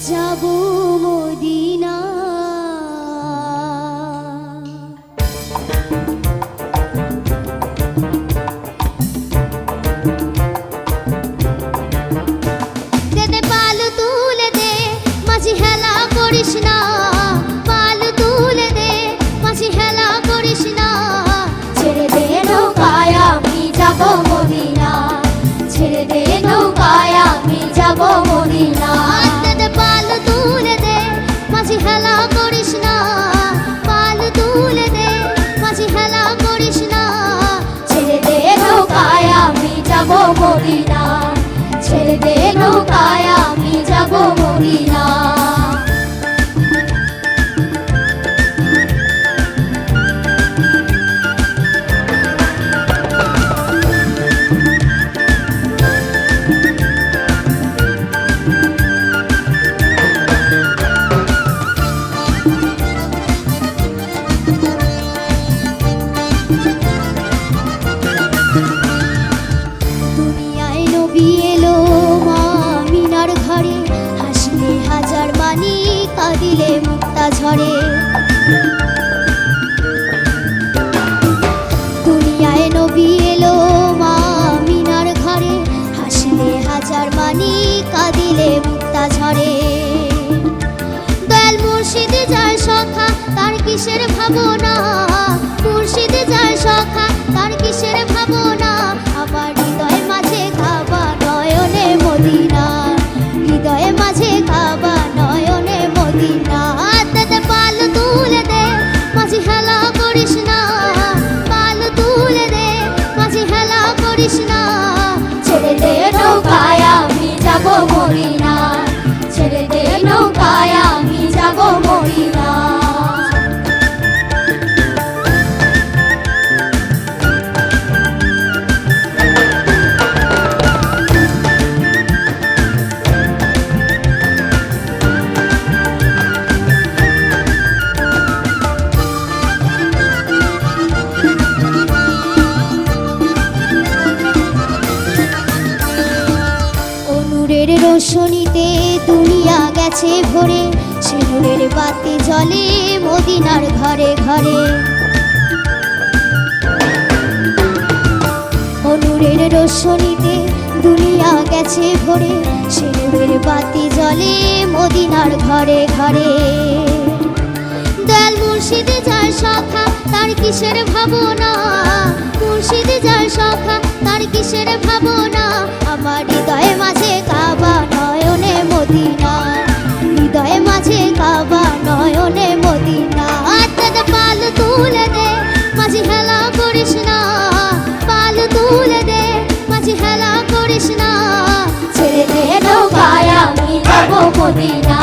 যাবো মদিনা। দে পাল তুলে দে মাঝি হেলা করিস না, পাল তুলে দে মাঝি হেলা করিস না। ছেড়ে দে নৌকায় আমি যাবো মদিনা, ছেড়ে দে নৌকায় আমি যাবো মদিনা। দে পাল তুলে দে মাঝি হেলা করিস না, পাল তুলে দে মাঝি হেলা করিস না। ছেড়ে দে নৌকায় আমি যাবো মদিনা, ছেড়ে দে নৌকায় আমি যাবো মদিনা। দুনিয়ায় নবী এলো মা মিনার ঘরে, হাসলে হাজার মানি কাঁদিলে মুক্তা ঝরে। দুনিয়ায় নবী এলো মা মিনার ঘরে, হাসলে হাজার মানি কাঁদিলে মুক্তা ঝরে। দয়াল মুর্শিদ যার সখা তার কিসের ভাবনা, মুর্শিদ যার সখা তার কিসের ভাবনা। আমার হৃদয় মাঝে কাবা নয়নে মদিনা, হৃদয়ে মাঝে কাবা নয়নে মদিনা। দে পাল তুলে দে মাঝি হেলা করিস না, পাল তুলে দে মাঝি হেলা করিস না। ছেড়ে দে নৌকায় আমি যাবো মদিনা, ছেড়ে দে নৌকায় আমি যাবো মদিনা। নূরের রোশনীতে দুনিয়া গেছে ভরে, সে নূরের বাতি জ্বলে মদিনার ঘরে ঘরে। ও নূরের রোশনীতে দুনিয়া গেছে ভরে, সে নূরের বাতি জ্বলে মদিনার ঘরে ঘরে। দয়াল মুর্শিদ যার সখা তার কিসের ভাবনা, মুর্শিদ যার সখা তার কিসের ভাবনা। আমার হৃদয়ে মাঝে কাবা নয়নে মদিনা, হৃদয়ে মাঝে কাবা নয়নে মদিনা। দে পাল তুলে দে মাঝি হেলা করিস না, পাল তুলে দে মাঝি হেলা করিস না। ছেড়ে দে নৌকায় আমি যাবো মদিনা,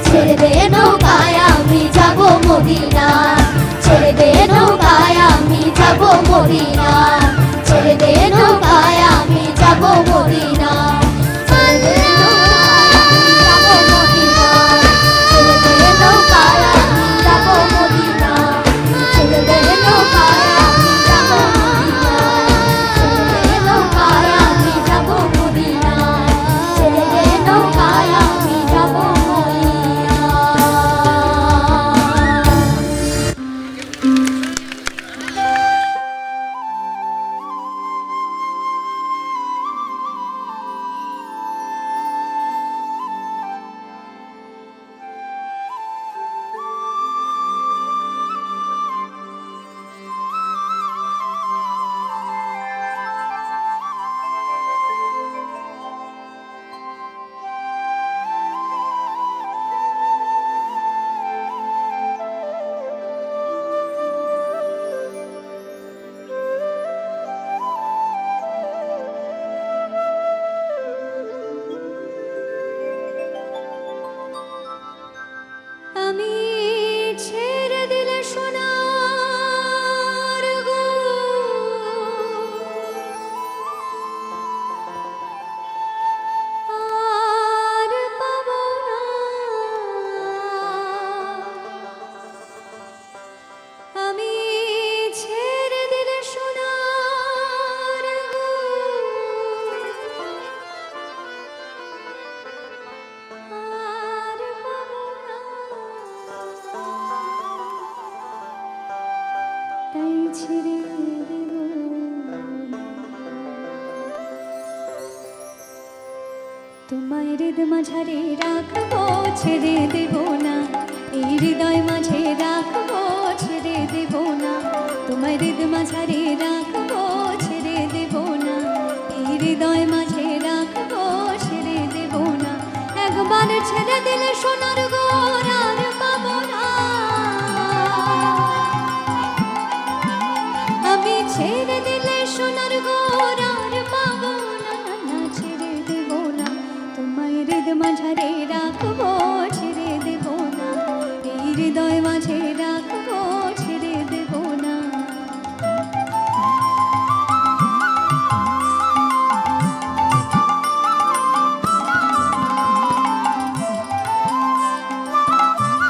ছেড়ে দে নৌকায় আমি যাবো মদিনা, ছেড়ে দে নৌকায় আমি যাবো মদিনা, ছেড়ে দে নৌকায় আমি যাবো মদিনা। আল্লাহ হৃদ মাঝারে রাখবো ছেড়ে দেব না, এই হৃদয় মাঝে রাখবো ছেড়ে দেব না, তোমার হৃদ মাঝারে রাখবো ছেড়ে দেব না, এই হৃদয় মাঝে রাখবো ছেড়ে দেব না। একবার ছেড়ে দিলে সোনার গোর আর পাবো না, আমি ছেড়ে দিলে সোনার গোর আর পাবো না, না ছেড়ে দেব না, তোমার হৃদ মাঝারে